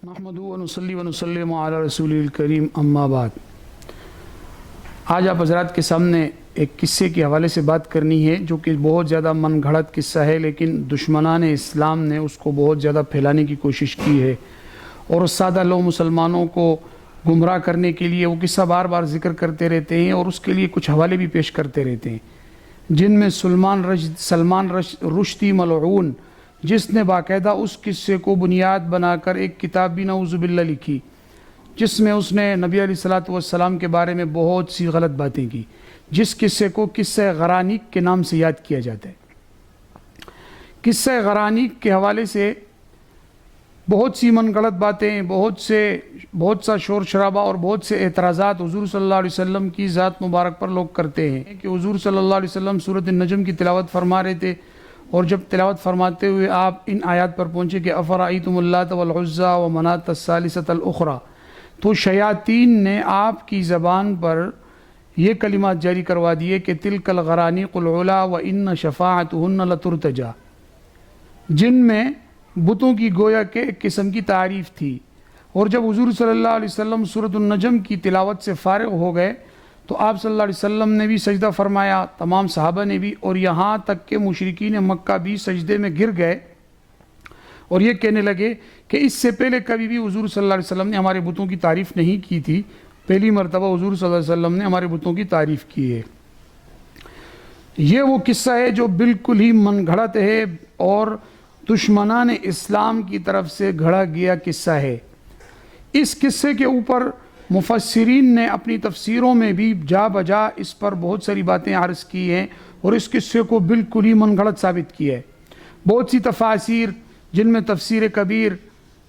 نحمدہ ونصلی ونسلم علی رسول الکریم اما بعد۔ آج آپ حضرات کے سامنے ایک قصے کے حوالے سے بات کرنی ہے جو کہ بہت زیادہ من گھڑت قصہ ہے، لیکن دشمنان اسلام نے اس کو بہت زیادہ پھیلانے کی کوشش کی ہے اور سادہ لوگ مسلمانوں کو گمراہ کرنے کے لیے وہ قصہ بار بار ذکر کرتے رہتے ہیں اور اس کے لیے کچھ حوالے بھی پیش کرتے رہتے ہیں، جن میں سلمان رشدی ملعون، جس نے باقاعدہ اس قصے کو بنیاد بنا کر ایک کتاب بھی نعوذ باللہ لکھی، جس میں اس نے نبی علیہ الصلوۃ والسلام کے بارے میں بہت سی غلط باتیں کی، جس قصے کو قصہ غرانیق کے نام سے یاد کیا جاتا ہے۔ قصہ غرانیق کے حوالے سے بہت سی من گھڑت باتیں، بہت سا شور شرابہ اور بہت سے اعتراضات حضور صلی اللہ علیہ وسلم کی ذات مبارک پر لوگ کرتے ہیں کہ حضور صلی اللہ علیہ وسلم سورۃ النجم کی تلاوت فرما رہے تھے، اور جب تلاوت فرماتے ہوئے آپ ان آیات پر پہنچے کہ افرأیتم اللات والعزیٰ ومناۃ الثالثۃ الاخری، تو شیاطین نے آپ کی زبان پر یہ کلمات جاری کروا دیے کہ تلک الغرانیق العلیٰ وان شفاعتہن لترتجی، جن میں بتوں کی گویا کہ ایک قسم کی تعریف تھی۔ اور جب حضور صلی اللہ علیہ وسلم سورۃ النجم کی تلاوت سے فارغ ہو گئے تو آپ صلی اللہ علیہ وسلم نے بھی سجدہ فرمایا، تمام صحابہ نے بھی، اور یہاں تک کہ مشرکین مکہ بھی سجدے میں گر گئے اور یہ کہنے لگے کہ اس سے پہلے کبھی بھی حضور صلی اللہ علیہ وسلم نے ہمارے بتوں کی تعریف نہیں کی تھی، پہلی مرتبہ حضور صلی اللہ علیہ وسلم نے ہمارے بتوں کی تعریف کی ہے۔ یہ وہ قصہ ہے جو بالکل ہی من گھڑت ہے اور دشمنان اسلام کی طرف سے گھڑا گیا قصہ ہے۔ اس قصے کے اوپر مفسرین نے اپنی تفسیروں میں بھی جا بجا اس پر بہت ساری باتیں عرض کی ہیں اور اس قصے کو بالکل ہی من گھڑت ثابت کیا ہے۔ بہت سی تفاسیر، جن میں تفسیر کبیر،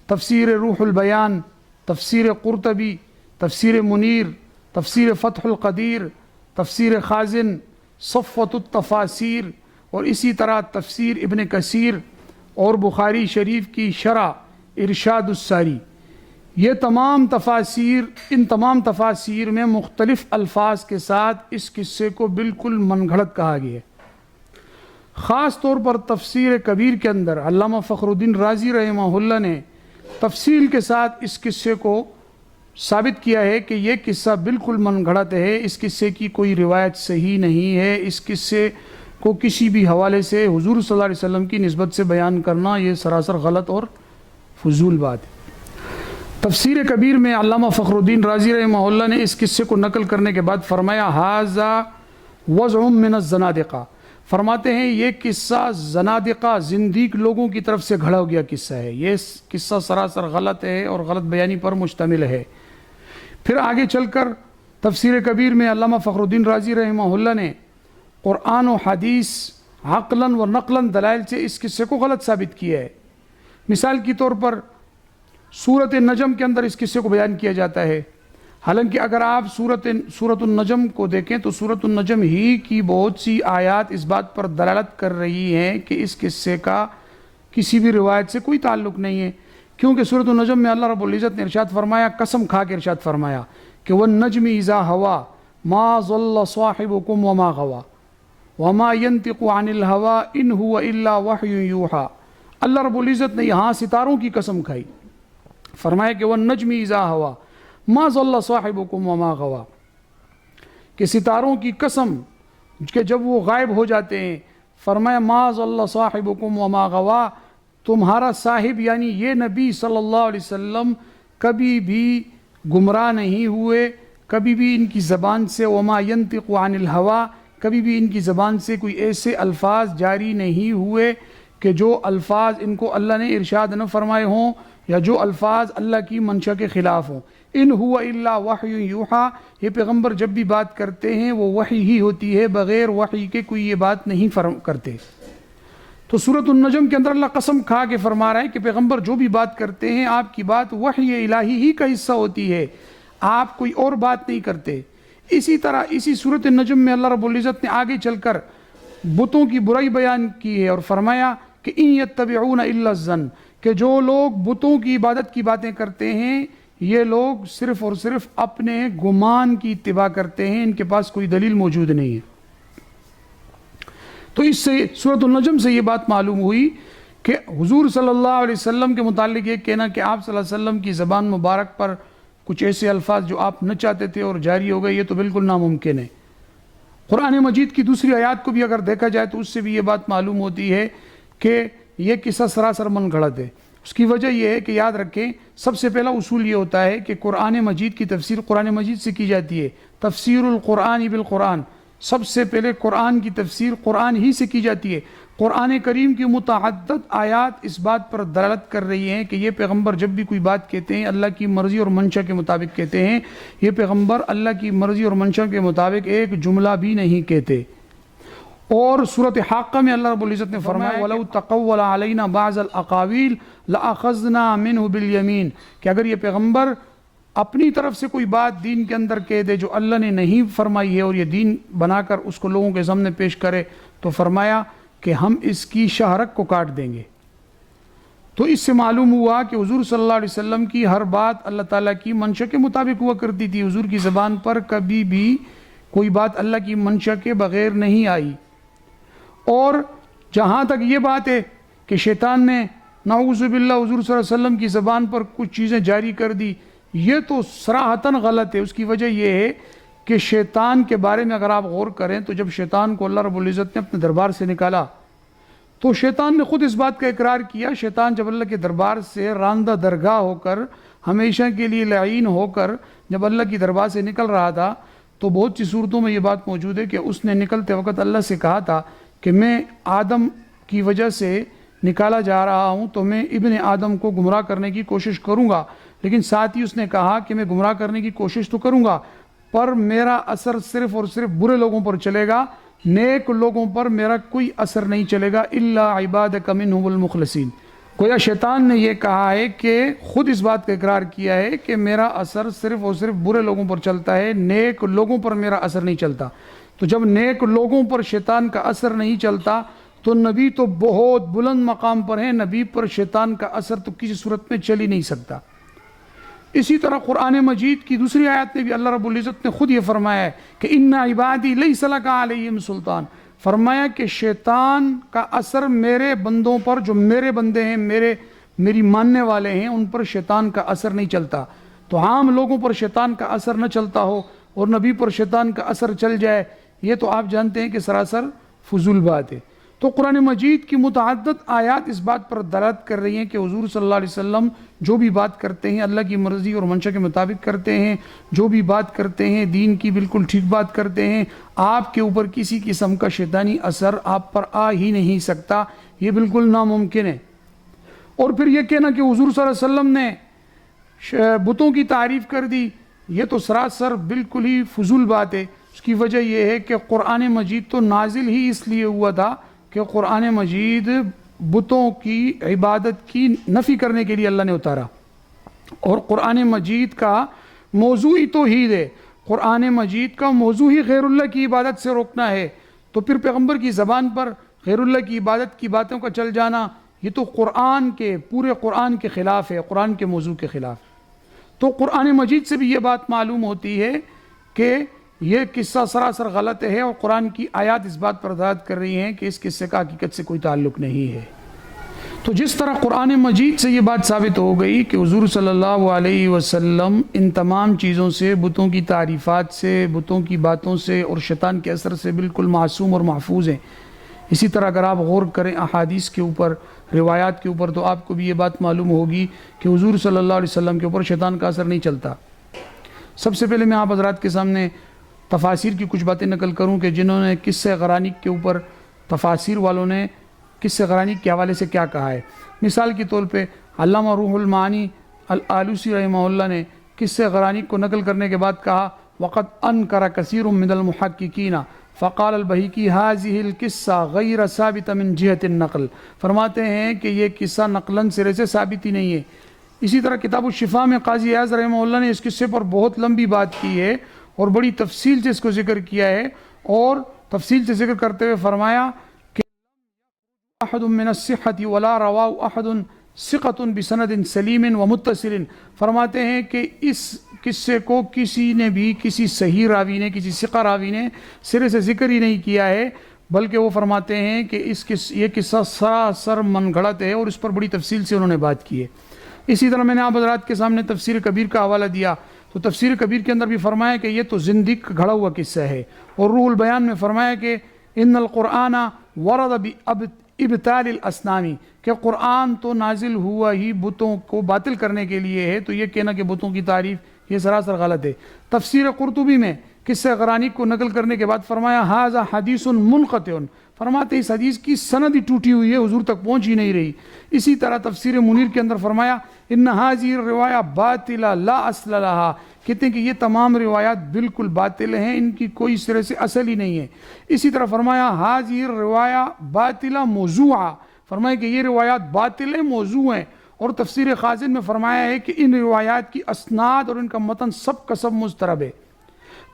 تفسیر روح البیان، تفسیر قرطبی، تفسیر منیر، تفسیر فتح القدیر، تفسیر خازن، صفوۃ التفاسیر، اور اسی طرح تفسیر ابن کثیر اور بخاری شریف کی شرح ارشاد الساری، یہ تمام تفاسیر، ان تمام تفاسیر میں مختلف الفاظ کے ساتھ اس قصے کو بالکل من گھڑت کہا گیا ہے۔ خاص طور پر تفسیر کبیر کے اندر علامہ فخر الدین رازی رحمہ اللہ نے تفصیل کے ساتھ اس قصے کو ثابت کیا ہے کہ یہ قصہ بالکل من گھڑت ہے، اس قصے کی کوئی روایت صحیح نہیں ہے، اس قصے کو کسی بھی حوالے سے حضور صلی اللہ علیہ وسلم کی نسبت سے بیان کرنا یہ سراسر غلط اور فضول بات ہے۔ تفسیر کبیر میں علامہ فخر الدین رازی رحمہ اللہ نے اس قصے کو نقل کرنے کے بعد فرمایا ھذا وضع من الزنادقہ، فرماتے ہیں یہ قصہ زنادقہ، زندیق لوگوں کی طرف سے گھڑا گیا قصہ ہے، یہ قصہ سراسر غلط ہے اور غلط بیانی پر مشتمل ہے۔ پھر آگے چل کر تفسیر کبیر میں علامہ فخر الدین رازی رحمہ اللہ نے قرآن و حدیث عقلاً و نقلاً دلائل سے اس قصے کو غلط ثابت کیا ہے۔ مثال کے طور پر سورۃ النجم کے اندر اس قصے کو بیان کیا جاتا ہے، حالانکہ اگر آپ سورۃ النجم کو دیکھیں تو سورۃ النجم ہی کی بہت سی آیات اس بات پر دلالت کر رہی ہیں کہ اس قصے کا کسی بھی روایت سے کوئی تعلق نہیں ہے، کیونکہ سورۃ النجم میں اللہ رب العزت نے ارشاد فرمایا، قسم کھا کے ارشاد فرمایا کہ وَالنَّجْمِ إِذَا هَوَى مَا ضَلَّ صَاحِبُكُمْ وَمَا غَوَى وَمَا يَنْطِقُ عَنِ الْهَوَىٰ إِنْ هُوَ إِلَّا وَحْيٌ يُوحَىٰ۔ اللہ رب العزت نے یہاں ستاروں کی قسم کھائی، فرمایا کہ وَالنَّجْمِ إِذَا هَوَىٰ مَا ضَلَّ صَاحِبُكُمْ وَمَا غَوَىٰ، کہ ستاروں کی قسم کہ جب وہ غائب ہو جاتے ہیں، فرمایا مَا ضَلَّ صَاحِبُكُمْ وَمَا غَوَىٰ، تمہارا صاحب یعنی یہ نبی صلی اللہ علیہ وسلم کبھی بھی گمراہ نہیں ہوئے، کبھی بھی ان کی زبان سے وَمَا يَنْطِقُ عَنِ الْهَوَىٰ، کبھی بھی ان کی زبان سے کوئی ایسے الفاظ جاری نہیں ہوئے کہ جو الفاظ ان کو اللہ نے ارشاد نہ فرمائے ہوں یا جو الفاظ اللہ کی منشا کے خلاف ہوں۔ ان هو الا وحی یوحیٰ، یہ پیغمبر جب بھی بات کرتے ہیں وہ وحی ہی ہوتی ہے، بغیر وحی کے کوئی یہ بات نہیں کرتے۔ تو سورۃ النجم کے اندر اللہ قسم کھا کے فرما رہا ہے کہ پیغمبر جو بھی بات کرتے ہیں آپ کی بات وحی الہی ہی کا حصہ ہوتی ہے، آپ کوئی اور بات نہیں کرتے۔ اسی طرح اسی سورۃ النجم میں اللہ رب العزت نے آگے چل کر بتوں کی برائی بیان کی ہے اور فرمایا کہ ان یتبعون الا الظن، کہ جو لوگ بتوں کی عبادت کی باتیں کرتے ہیں یہ لوگ صرف اور صرف اپنے گمان کی اتباع کرتے ہیں، ان کے پاس کوئی دلیل موجود نہیں ہے۔ تو اس سے سورۃ النجم سے یہ بات معلوم ہوئی کہ حضور صلی اللہ علیہ وسلم کے متعلق یہ کہنا کہ آپ صلی اللہ علیہ وسلم کی زبان مبارک پر کچھ ایسے الفاظ جو آپ نہ چاہتے تھے اور جاری ہو گئے، یہ تو بالکل ناممکن ہے۔ قرآن مجید کی دوسری آیات کو بھی اگر دیکھا جائے تو اس سے بھی یہ بات معلوم ہوتی ہے کہ یہ قصہ سراسر من گھڑت ہے۔ اس کی وجہ یہ ہے کہ یاد رکھیں، سب سے پہلا اصول یہ ہوتا ہے کہ قرآن مجید کی تفسیر قرآن مجید سے کی جاتی ہے۔ تفسیر القرآن بالقرآن، سب سے پہلے قرآن کی تفسیر قرآن ہی سے کی جاتی ہے۔ قرآن کریم کی متعدد آیات اس بات پر دلالت کر رہی ہیں کہ یہ پیغمبر جب بھی کوئی بات کہتے ہیں اللہ کی مرضی اور منشا کے مطابق کہتے ہیں۔ یہ پیغمبر اللہ کی مرضی اور منشا کے مطابق ایک جملہ بھی نہیں کہتے۔ اور سورۃ حاقہ میں اللہ رب العزت نے فرمایا وَلَوْ تَقَوَّلَ عَلَيْنَا بَعْضَ الْأَقَاوِيلِ لَأَخَذْنَا مِنْهُ بِالْيَمِينِ، کہ اگر یہ پیغمبر اپنی طرف سے کوئی بات دین کے اندر کہہ دے جو اللہ نے نہیں فرمائی ہے اور یہ دین بنا کر اس کو لوگوں کے سامنے پیش کرے، تو فرمایا کہ ہم اس کی شہرک کو کاٹ دیں گے۔ تو اس سے معلوم ہوا کہ حضور صلی اللہ علیہ وسلم کی ہر بات اللہ تعالیٰ کی منشا کے مطابق ہوا کرتی تھی۔ حضور کی زبان پر کبھی بھی کوئی بات اللہ کی منشا کے بغیر نہیں آئی۔ اور جہاں تک یہ بات ہے کہ شیطان نے نعوذ باللہ حضور صلی اللہ علیہ وسلم کی زبان پر کچھ چیزیں جاری کر دی، یہ تو صراحتاً غلط ہے۔ اس کی وجہ یہ ہے کہ شیطان کے بارے میں اگر آپ غور کریں تو جب شیطان کو اللہ رب العزت نے اپنے دربار سے نکالا تو شیطان نے خود اس بات کا اقرار کیا۔ شیطان جب اللہ کے دربار سے راندہ درگاہ ہو کر، ہمیشہ کے لیے لعین ہو کر جب اللہ کی دربار سے نکل رہا تھا تو بہت سی صورتوں میں یہ بات موجود ہے کہ اس نے نکلتے وقت اللہ سے کہا تھا کہ میں آدم کی وجہ سے نکالا جا رہا ہوں تو میں ابن آدم کو گمراہ کرنے کی کوشش کروں گا، لیکن ساتھ ہی اس نے کہا کہ میں گمراہ کرنے کی کوشش تو کروں گا پر میرا اثر صرف اور صرف برے لوگوں پر چلے گا، نیک لوگوں پر میرا کوئی اثر نہیں چلے گا، الا عبادک منہم المخلصین۔ گویا شیطان نے یہ کہا ہے کہ خود اس بات کا اقرار کیا ہے کہ میرا اثر صرف اور صرف برے لوگوں پر چلتا ہے، نیک لوگوں پر میرا اثر نہیں چلتا۔ تو جب نیک لوگوں پر شیطان کا اثر نہیں چلتا تو نبی تو بہت بلند مقام پر ہیں، نبی پر شیطان کا اثر تو کسی صورت میں چل ہی نہیں سکتا۔ اسی طرح قرآن مجید کی دوسری آیت میں بھی اللہ رب العزت نے خود یہ فرمایا ہے کہ ان عبادی لیس لک علیہم سلطان، فرمایا کہ شیطان کا اثر میرے بندوں پر، جو میرے بندے ہیں، میری ماننے والے ہیں، ان پر شیطان کا اثر نہیں چلتا۔ تو عام لوگوں پر شیطان کا اثر نہ چلتا ہو اور نبی پر شیطان کا اثر چل جائے، یہ تو آپ جانتے ہیں کہ سراسر فضول بات ہے۔ تو قرآن مجید کی متعدد آیات اس بات پر دلالت کر رہی ہیں کہ حضور صلی اللہ علیہ وسلم جو بھی بات کرتے ہیں اللہ کی مرضی اور منشا کے مطابق کرتے ہیں، جو بھی بات کرتے ہیں دین کی بالکل ٹھیک بات کرتے ہیں۔ آپ کے اوپر کسی قسم کا شیطانی اثر آپ پر آ ہی نہیں سکتا، یہ بالکل ناممکن ہے۔ اور پھر یہ کہنا کہ حضور صلی اللہ علیہ وسلم نے بتوں کی تعریف کر دی، یہ تو سراسر بالکل ہی فضول بات ہے۔ اس کی وجہ یہ ہے کہ قرآن مجید تو نازل ہی اس لیے ہوا تھا کہ قرآن مجید بتوں کی عبادت کی نفی کرنے کے لیے اللہ نے اتارا، اور قرآن مجید کا موضوع ہی توحید ہے۔ قرآن مجید کا موضوع ہی غیر اللہ کی عبادت سے روکنا ہے، تو پھر پیغمبر کی زبان پر غیر اللہ کی عبادت کی باتوں کا چل جانا یہ تو پورے قرآن کے خلاف ہے، قرآن کے موضوع کے خلاف۔ تو قرآن مجید سے بھی یہ بات معلوم ہوتی ہے کہ یہ قصہ سراسر غلط ہے، اور قرآن کی آیات اس بات پر دلالت کر رہی ہیں کہ اس قصے کا حقیقت سے کوئی تعلق نہیں ہے۔ تو جس طرح قرآن مجید سے یہ بات ثابت ہو گئی کہ حضور صلی اللہ علیہ وسلم ان تمام چیزوں سے، بتوں کی تعریفات سے، بتوں کی باتوں سے اور شیطان کے اثر سے بالکل معصوم اور محفوظ ہیں، اسی طرح اگر آپ غور کریں احادیث کے اوپر، روایات کے اوپر، تو آپ کو بھی یہ بات معلوم ہوگی کہ حضور صلی اللہ علیہ وسلم کے اوپر شیطان کا اثر نہیں چلتا۔ سب سے پہلے میں آپ حضرات کے سامنے تفاسیر کی کچھ باتیں نقل کروں کہ جنہوں نے قصہ غرانیق کے اوپر، تفاسیر والوں نے قصہ غرانیق کے حوالے سے کیا کہا ہے۔ مثال کے طور پہ علامہ روح المعانی الآلوسی رحمہ اللہ نے قصہ غرانیق کو نقل کرنے کے بعد کہا وَقَدْ أَنْكَرَ كَثِيرٌ مِّنَ الْمُحَقِّقِينَ فَقَالَ الْبَهِقِي هَذِهِ الْقِصَّةُ غَيْرَ ثَابِتَةٍ مِّن جِهَةِ النَّقْلِ، فرماتے ہیں کہ یہ قصہ نقلاً سرے سے ثابت ہی نہیں ہے۔ اسی طرح کتاب الشفا میں قاضی ایاز رحمہ اللہ نے اس قصے پر بہت لمبی بات کی ہے اور بڑی تفصیل سے اس کو ذکر کیا ہے، اور تفصیل سے ذکر کرتے ہوئے فرمایا کہ احد من الصحة ولا رواه احد ثقة بسند سلیم ومتصل، فرماتے ہیں کہ اس قصے کو کسی نے بھی، کسی صحیح راوی نے، کسی ثقہ راوی نے سرے سے ذکر ہی نہیں کیا ہے، بلکہ وہ فرماتے ہیں کہ یہ قصہ سراسر من گھڑت ہے، اور اس پر بڑی تفصیل سے انہوں نے بات کی ہے۔ اسی طرح میں نے آپ حضرات کے سامنے تفسیر کبیر کا حوالہ دیا، تو تفسیر کبیر کے اندر بھی فرمایا کہ یہ تو زندق گھڑا ہوا قصہ ہے، اور روح البیان میں فرمایا کہ ان القرآن ورد ابطال الاسنامی، کہ قرآن تو نازل ہوا ہی بتوں کو باطل کرنے کے لیے ہے، تو یہ کہنا کہ بتوں کی تعریف یہ سراسر غلط ہے۔ تفسیر قرطبی میں قصہ غرانیق کو نقل کرنے کے بعد فرمایا ھذا حدیث منقطع، فرماتے اس حدیث کی سند ہی ٹوٹی ہوئی ہے، حضور تک پہنچ ہی نہیں رہی۔ اسی طرح تفسیر منیر کے اندر فرمایا ان ھذہ الروایا باطلہ لا اصل لہا، کہتے ہیں کہ یہ تمام روایات بالکل باطل ہیں، ان کی کوئی سرے سے اصل ہی نہیں ہے۔ اسی طرح فرمایا ھذہ الروایا باطلہ موضوعہ، فرمایا کہ یہ روایات باطل ہیں، موضوع ہیں۔ اور تفسیر خازن میں فرمایا ہے کہ ان روایات کی اسناد اور ان کا متن سب کا سب مضطرب ہے۔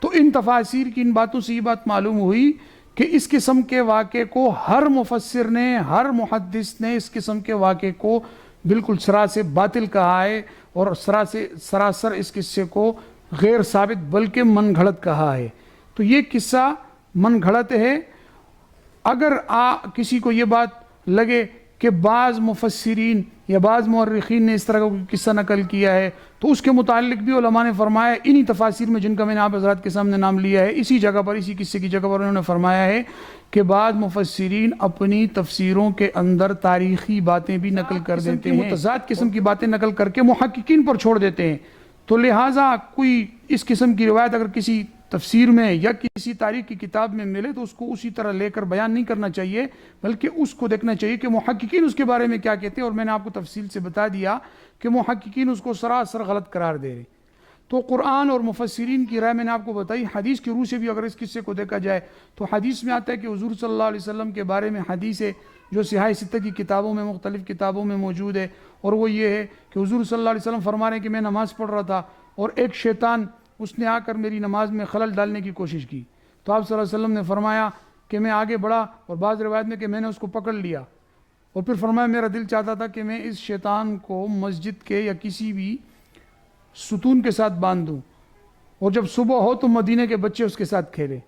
تو ان تفاسیر کی ان باتوں سے یہ بات معلوم ہوئی کہ اس قسم کے واقعے کو ہر مفسر نے، ہر محدث نے اس قسم کے واقعے کو بالکل سراسر باطل کہا ہے، اور سراسر اس قصے کو غیر ثابت بلکہ من گھڑت کہا ہے۔ تو یہ قصہ من گھڑت ہے۔ اگر کسی کو یہ بات لگے کہ بعض مفسرین یا بعض مورخین نے اس طرح کا قصہ نقل کیا ہے، تو اس کے متعلق بھی علماء نے فرمایا انہی تفاسیر میں، جن کا میں نے آپ حضرات کے سامنے نام لیا ہے، اسی جگہ پر، اسی قصے کی جگہ پر انہوں نے فرمایا ہے کہ بعض مفسرین اپنی تفسیروں کے اندر تاریخی باتیں بھی نقل کر دیتے ہیں، متضاد قسم کی باتیں نقل کر کے محققین پر چھوڑ دیتے ہیں۔ تو لہٰذا کوئی اس قسم کی روایت اگر کسی تفسیر میں یا کسی تاریخ کی کتاب میں ملے تو اس کو اسی طرح لے کر بیان نہیں کرنا چاہیے، بلکہ اس کو دیکھنا چاہیے کہ محققین اس کے بارے میں کیا کہتے ہیں، اور میں نے آپ کو تفصیل سے بتا دیا کہ محققین اس کو سراسر غلط قرار دے رہے۔ تو قرآن اور مفسرین کی رائے میں نے آپ کو بتائی۔ حدیث کی روح سے بھی اگر اس قصے کو دیکھا جائے تو حدیث میں آتا ہے کہ حضور صلی اللہ علیہ وسلم کے بارے میں حدیث ہے جو صحاح ستہ کی کتابوں میں، مختلف کتابوں میں موجود ہے، اور وہ یہ ہے کہ حضور صلی اللہ علیہ وسلم فرما رہے ہیں کہ میں نماز پڑھ رہا تھا اور ایک شیطان اس نے آ کر میری نماز میں خلل ڈالنے کی کوشش کی، تو آپ صلی اللہ علیہ وسلم نے فرمایا کہ میں آگے بڑھا، اور بعض روایت میں کہ میں نے اس کو پکڑ لیا، اور پھر فرمایا میرا دل چاہتا تھا کہ میں اس شیطان کو مسجد کے یا کسی بھی ستون کے ساتھ باندھ دوں، اور جب صبح ہو تو مدینہ کے بچے اس کے ساتھ کھیلے۔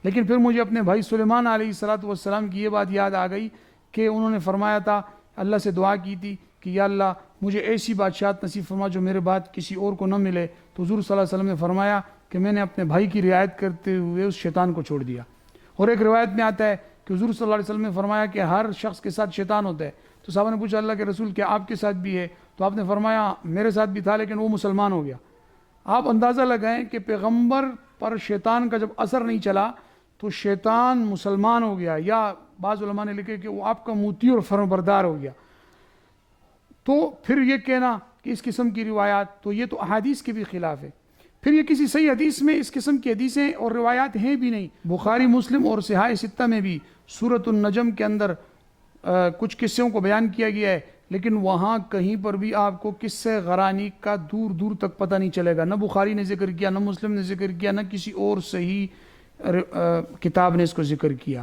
لیکن پھر مجھے اپنے بھائی سلیمان علیہ السلام کی یہ بات یاد آ گئی کہ انہوں نے فرمایا تھا، اللہ سے دعا کی تھی کہ یا اللہ مجھے ایسی بادشاہت نصیب فرما جو میرے بعد کسی اور کو نہ ملے، تو حضور صلی اللہ علیہ وسلم نے فرمایا کہ میں نے اپنے بھائی کی رعایت کرتے ہوئے اس شیطان کو چھوڑ دیا۔ اور ایک روایت میں آتا ہے کہ حضور صلی اللہ علیہ وسلم نے فرمایا کہ ہر شخص کے ساتھ شیطان ہوتا ہے، تو صحابہ نے پوچھا اللہ کے رسول کیا آپ کے ساتھ بھی ہے؟ تو آپ نے فرمایا میرے ساتھ بھی تھا لیکن وہ مسلمان ہو گیا۔ آپ اندازہ لگائیں کہ پیغمبر پر شیطان کا جب اثر نہیں چلا تو شیطان مسلمان ہو گیا، یا بعض علماء نے لکھے کہ وہ آپ کا موتی اور فرمانبردار ہو گیا۔ تو پھر یہ کہنا کہ اس قسم کی روایات، تو یہ تو احادیث کے بھی خلاف ہے۔ پھر یہ کسی صحیح حدیث میں اس قسم کی حدیثیں اور روایات ہیں بھی نہیں۔ بخاری، مسلم اور صحاح ستہ میں بھی سورۃ النجم کے اندر کچھ قصوں کو بیان کیا گیا ہے، لیکن وہاں کہیں پر بھی آپ کو قصہ غرانیق کا دور دور تک پتہ نہیں چلے گا، نہ بخاری نے ذکر کیا، نہ مسلم نے ذکر کیا، نہ کسی اور صحیح کتاب نے اس کو ذکر کیا۔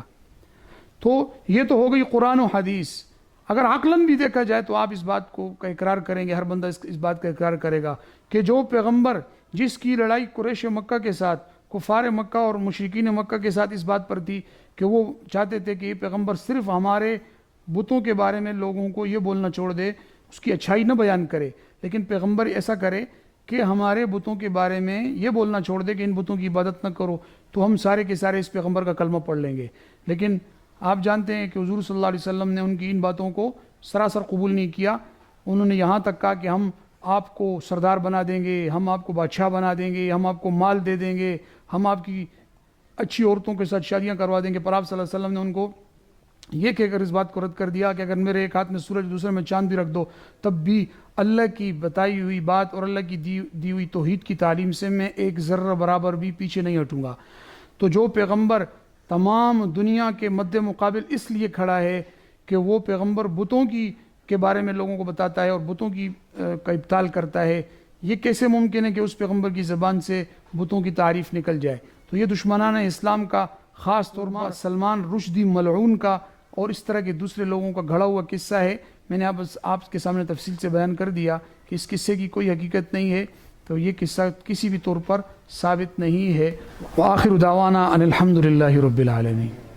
تو یہ تو ہو گئی قرآن و حدیث۔ اگر عقلاً بھی دیکھا جائے تو آپ اس بات کو کا اقرار کریں گے، ہر بندہ اس بات کا اقرار کرے گا کہ جو پیغمبر جس کی لڑائی قریش مکہ کے ساتھ، کفار مکہ اور مشرکین مکہ کے ساتھ اس بات پر تھی کہ وہ چاہتے تھے کہ یہ پیغمبر صرف ہمارے بتوں کے بارے میں لوگوں کو یہ بولنا چھوڑ دے، اس کی اچھائی نہ بیان کرے، لیکن پیغمبر ایسا کرے کہ ہمارے بتوں کے بارے میں یہ بولنا چھوڑ دے کہ ان بتوں کی عبادت نہ کرو، تو ہم سارے کے سارے اس پیغمبر کا کلمہ پڑھ لیں گے۔ لیکن آپ جانتے ہیں کہ حضور صلی اللہ علیہ وسلم نے ان کی ان باتوں کو سراسر قبول نہیں کیا۔ انہوں نے یہاں تک کہا کہ ہم آپ کو سردار بنا دیں گے، ہم آپ کو بادشاہ بنا دیں گے، ہم آپ کو مال دے دیں گے، ہم آپ کی اچھی عورتوں کے ساتھ شادیاں کروا دیں گے، پر آپ صلی اللہ علیہ وسلم نے ان کو یہ کہہ کر اس بات کو رد کر دیا کہ اگر میرے ایک ہاتھ میں سورج دوسرے میں چاند بھی رکھ دو تب بھی اللہ کی بتائی ہوئی بات اور اللہ کی دی ہوئی توحید کی تعلیم سے میں ایک ذرہ برابر بھی پیچھے نہیں ہٹوں گا۔ تو جو پیغمبر تمام دنیا کے مد مقابل اس لیے کھڑا ہے کہ وہ پیغمبر بتوں کے بارے میں لوگوں کو بتاتا ہے اور بتوں کا ابطال کرتا ہے، یہ کیسے ممکن ہے کہ اس پیغمبر کی زبان سے بتوں کی تعریف نکل جائے؟ تو یہ دشمنان اسلام کا، خاص طور پر سلمان رشدی ملعون کا اور اس طرح کے دوسرے لوگوں کا گھڑا ہوا قصہ ہے۔ میں نے آپ کے سامنے تفصیل سے بیان کر دیا کہ اس قصے کی کوئی حقیقت نہیں ہے، تو یہ قصہ کسی بھی طور پر ثابت نہیں ہے۔ وآخر دعوانا ان الحمد للہ رب العالمین۔